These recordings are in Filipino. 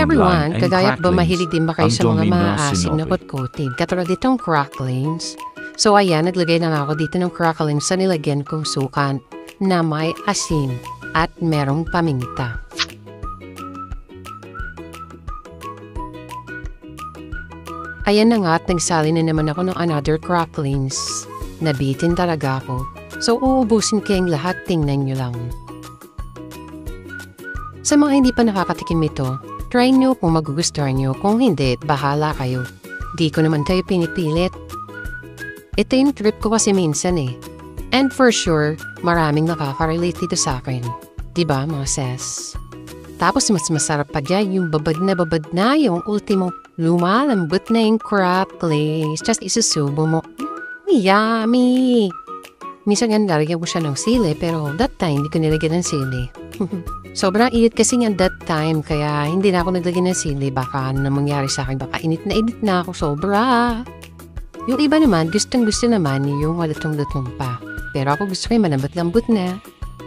everyone, and kagaya ba cracklings. mahilig din ba kayo Ang sa mga dumi na maasim na sinabi. kotkotin? Katulad ditong cracklings. So ayan, naglagay na nga ako dito ng cracklings sa nilagyan kong sukan na may asin at merong paminta. Ayan na nga at nagsali na naman ako ng another cracklings. Nabitin talaga ako. So uubusin kayong lahat, tingnan nyo lang. Sa mga hindi pa nakakatikim ito, try nyo kung magugustuhan nyo. Kung hindi, bahala kayo. Di ko naman kayo pinipilit. Ito yung trip ko kasi minsan eh. And for sure, maraming nakaka-relate dito sa akin. Diba mga sis? Tapos mas masarap pa dyan yung babad na yung ultimo lumalambot na yung cracklings. Just isusubo mo. Yummy! Minsan nga nalagyan ko siya ng sili pero that time hindi ko nilagyan ng sili. Sobrang init kasi nga that time kaya hindi na ako naglagyan ng sili. Baka ano na mangyari sa akin, baka init na ako sobra. Yung iba naman, gustong-gusto naman yung malatong-latong pa. Pero ako gusto ko yung malambot-lambot na.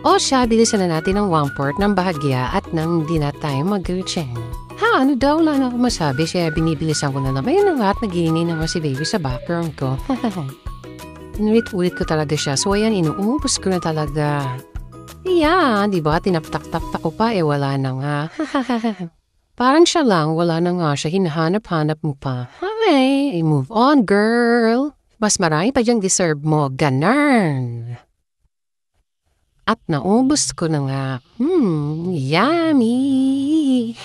O siya, bilisan na natin ng 1/4 ng bahagya at nang hindi na tayo mag-reaching. Ha, ano daw? Wala na ako masabi. Siya, binibilisan ko na naman. Ayun na nga at nagihingi naman si baby sa background ko. Inulit-ulit ko talaga siya. So ayan, inuubos ko na talaga. Iya, di ba? Tinaptak-taptak ko pa, wala na nga. Parang siya lang, wala na nga siya. Hinahanap-hanap mo pa. Okay, move on, girl. Mas marami pa diyang deserve mo. Ganun. At naubos ko na nga. Yummy.